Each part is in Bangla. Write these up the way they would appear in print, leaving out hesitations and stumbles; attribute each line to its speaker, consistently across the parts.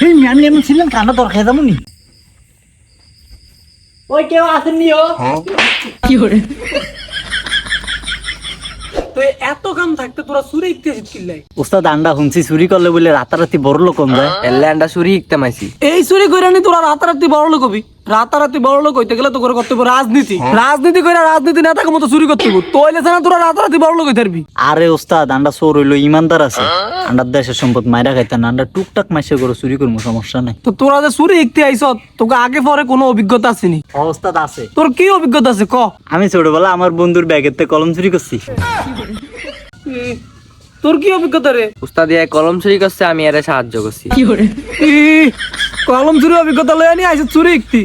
Speaker 1: এই ম্যান এমন ছিলেন কানা দরকার যাবনি ওই কেউ আসেননি ও
Speaker 2: কি করে
Speaker 3: তো এত কাম থাকতে তোরা চুরি ইতিহাস কিল্লাই
Speaker 1: ওস্তাদ আন্ডা হুনছি চুরি করলে বলে রাতারাতি বড় লোক কম যায়
Speaker 4: এলে আন্ডা চুরি ইকতে মাইছি
Speaker 3: এই চুরি কইরা নি তোরা রাতারাতি বড় লোক হবি রাতারাতি বড় লোক হইতে গেলে তো করে করতে হবে রাজনীতি রাজনীতি কইরা রাজনীতি নেতাকে মতো চুরি করতে হবে তোইলে না তোরা রাতারাতি বড় লোক হইতে পারবি
Speaker 1: আরে ওস্তাদ আন্ডা চোর হইলো ইমানদার আছে আন্ডার দেশের সম্পদ মাইরা খাইতেন না আন্ডা টুকটাক মাইসে করে চুরি করবো সমস্যা নাই
Speaker 3: তো তোরা যে চুরি ইকতে আইছ তোকে আগে পরে কোনো অভিজ্ঞতা আসেনি
Speaker 1: ওস্তাদ আছে
Speaker 3: তোর কি অভিজ্ঞতা আছে ক
Speaker 1: আমি ছোটবেলা আমার বন্ধুর ব্যাগের থেকে কলম চুরি করছি
Speaker 3: তোর কি অভিজ্ঞতা রে
Speaker 4: উস্তাদ ইয়া কলম চুরি করছে আমি এর সাহায্য করছি
Speaker 2: কি করে
Speaker 3: কলম চুরি অভিজ্ঞতা লয়ে নি আইছে চুরি ইকতি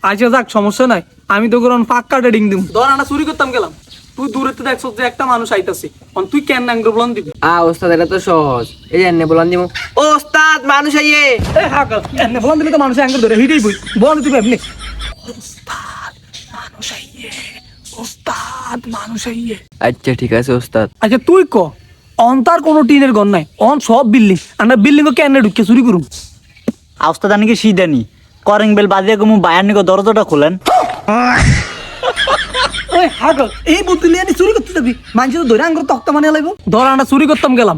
Speaker 3: আইছে যাক সমস্যা নাই আমি তো কোন পাক্কা ট্রেডিং দিম ধর আনা চুরি করতাম গেলাম তুই দূরে তো দেখছ যে একটা মানুষ আইতাছে তুই কেন নাঙ্গর বলন দিবি
Speaker 4: উস্তাদ এটা তো সহজ এই এনে বলান দিমু ও উস্তাদ মানুষ আইয়ে
Speaker 3: এ হাকা এনে বলন দিলে তো মানুষ আঙ্গুর ধরে হিটেই বই বল তুই এমনি ওস্তাদ মানুষ আইয়ে ওস্তাদ মানুষ আইয়ে
Speaker 4: আচ্ছা ঠিক আছে উস্তাদ
Speaker 3: আচ্ছা তুই ক অন্তার কোনো টিনের ঘর নাই অন সব বিল্ডিং আমরা বিল্ডিং ও কেন ঢুকে চুরি করুম
Speaker 1: ওস্তাদ আনি কি সিদানি করিং বেল বাজিয়ে কমু বায়ার নিকো দরজাটা খুলেন
Speaker 3: ওই হাগল এই বুদ্ধি নিয়ে চুরি করতে যাবি মানুষ তো ধরে আঙ্গুর তক্তা মানে লাইব ধর আনা চুরি করতাম গেলাম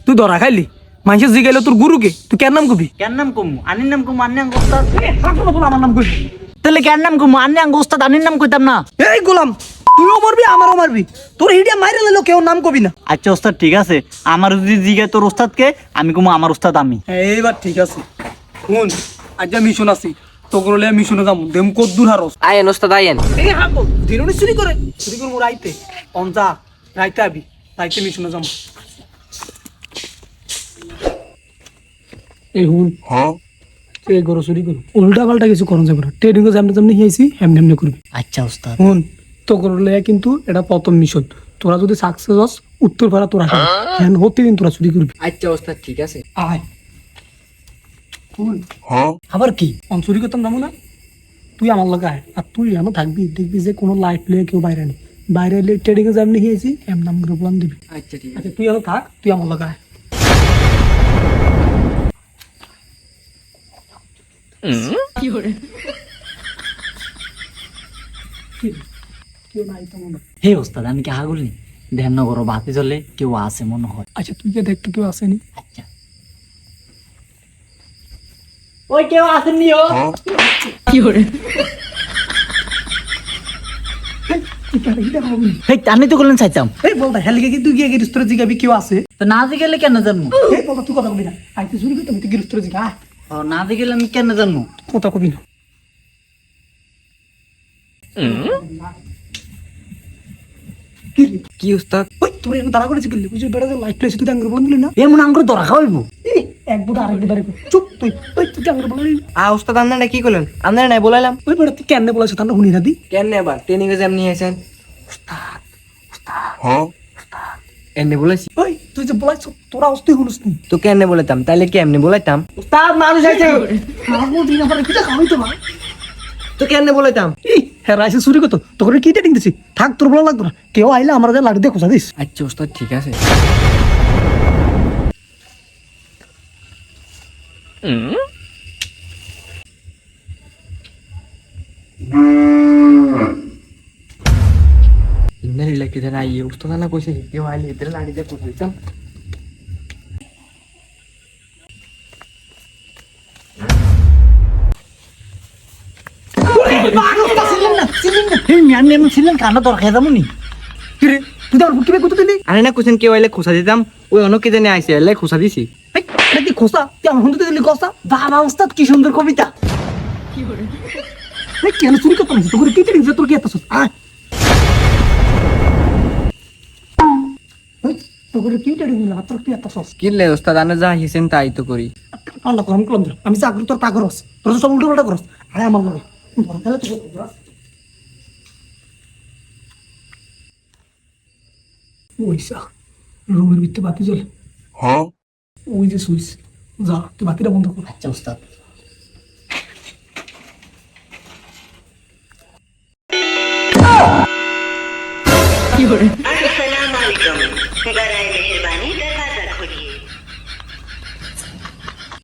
Speaker 3: তুই ধরা খাইলি মানুষ জিগাইলো তোর গুরুকে তুই কেন নাম কবি
Speaker 1: কেন নাম কমু আনির নাম কমু আনি আঙ্গ ওস্তাদ
Speaker 3: হাগল বল আমার নাম কবি
Speaker 1: তাহলে কেন নাম কমু আনি আঙ্গ ওস্তাদ আনির নাম কইতাম না
Speaker 3: এই গোলাম তুইও মারবি আমারও মারবি তোর হিডিয়া মাইরে লাইলো কেউ নাম কবি না
Speaker 1: আচ্ছা ওস্তাদ ঠিক আছে আমার যদি জিগায় তোর ওস্তাদকে আমি কমু আমার ওস্তাদ আমি
Speaker 3: এইবার ঠিক আছে শুন আজ মিশন আছি তোকে মিশনে যাম দেম কত দূর হারস
Speaker 4: আয়েন উস্তাদ আয়েন
Speaker 3: এই হাগল দিননি চুরি করে রাইতে অনজা রাইতে আবি রাইতে মিশনে যাম এই হুন হ্যাঁ এই গরো চুরি করু উল্টা পাল্টা কিছু করন যাবে না ট্রেডিং এ যেমন যেমন হিয়েছি এমনি এমনি করবি
Speaker 1: আচ্ছা ওস্তাদ
Speaker 3: হুন তো করলে কিন্তু এটা প্রথম মিশন তোরা যদি সাকসেস হস উত্তর পাড়া তোরা হ্যাঁ হতে দিন তোরা চুরি করবি
Speaker 4: আচ্ছা উস্তাদ ঠিক আছে
Speaker 3: আয় হুন হ্যাঁ আবার কি অন চুরি করতাম যাবো না তুই আমার লগে আয় আর তুই এমন থাকবি দেখবি যে কোনো লাইট লিয়ে কেউ বাইরে নেই বাইরে এলে ট্রেডিং এ যেমনি হিয়েছি এম নাম করে বলান দিবি
Speaker 4: আচ্ছা ঠিক
Speaker 3: আচ্ছা তুই এমন থাক তুই আমার লগে আয়
Speaker 2: কি করে
Speaker 3: কেউ নাই তো মনে হয়।
Speaker 1: হে ওস্তাদ আমি কি হাগুলি ধ্যান না করো বাতি চলে কেউ আছে মনে হয়
Speaker 3: আচ্ছা তুই যে দেখতে কেউ আসেনি
Speaker 1: আচ্ছা ওই কেউ আসেননি ও
Speaker 2: কি করে
Speaker 1: হেই আমি তো করলেন চাইতাম
Speaker 3: এই বলতা হেলিকে কি তুই গিয়ে গিরিস্তরে জিগাবি কেউ আছে
Speaker 1: তো না জিগেলে কেন জানবো
Speaker 3: এই বলতা তুই কথা বলি না আইতে চুরি করতাম তুই গিরিস্তরে জিগা আয়
Speaker 1: ও না জিগেলে আমি কেন জানবো
Speaker 3: কথা কবি না
Speaker 4: কি উস্তাদ
Speaker 3: ওই তোর এনে দাঁড়া করেছি গেলি বুঝলি বেড়া লাইট প্লেসে তুই আঙ্গুর বললি না
Speaker 1: এমন আঙ্গুর ধরা খাওয়াইব
Speaker 3: এক বুড়া আরেক বুড়া চুপ তুই তুই আঙ্গুর বললি
Speaker 4: উস্তাদ আপনারা কি করলেন আপনারা নাই বলাইলাম
Speaker 3: ওই বেড়া তুই কেন বলেছ তাহলে শুনি না দি
Speaker 4: কেন আবার ট্রেনিং এ যেমনি আইছেন এনে বলেছি
Speaker 3: ওই তুই যে বলাইছ তোরা অস্তি হুলুস নি
Speaker 4: তো কেন বলেতাম তাইলে কি এমনি বলাইতাম উস্তাদ মানুষ আইছে
Speaker 3: মাগো দিন আবার কিটা খাওয়াই তো না
Speaker 4: তো কেন বলেতাম
Speaker 3: এই হ্যাঁ রাইসে চুরি করতো তোকে কি টেটিং দিছি থাক তোর বলা লাগতো না কেউ আইলে আমরা যে লাড়ি দিয়ে খোঁজা দিস
Speaker 4: আচ্ছা উস্তাদ ঠিক আছে ইন্দারি লাগতে দেন আইয়ে উস্তাদ না কইছে কেউ আইলে এদের লাড়ি দিয়ে কোথায় দিতাম
Speaker 1: এই ম্যান এমন ছিলেন কানা দরকার যাবনি
Speaker 3: কি রে তুই তো আর কি কত দিলি
Speaker 4: আরে না কইছেন কেউ আইলে খোসা দিতাম ওই অন্য কে জানে আইছে এলে খোসা দিছি
Speaker 3: এই এটা কি খোসা তুই আমার হুন্দুতে দিলি খোসা
Speaker 1: বাবা ওস্তাদ কি সুন্দর কবিতা
Speaker 2: কি করে
Speaker 3: এই কেন চুরি করতে না তোর কি টেটিং তোর কি এত সস আয় তোর কি টেটিং না তোর কি এত সস
Speaker 4: কিলে উস্তাদ আনে যা হিসেন তাই তো করি
Speaker 3: আল্লাহ করম কলম দিলাম আমি চাকরি তোর তা করস তোর সব উল্টো পাল্টা করস আরে আমার লগে ধর তাহলে তুই ওইসা রুমের ভিতরে বাতি জ্বলে হ্যাঁ ওই যে সুইচ যা তুই বাতিটা বন্ধ কর
Speaker 1: আচ্ছা ওস্তাদ
Speaker 2: কি করে
Speaker 5: Assalamualaikum. Negara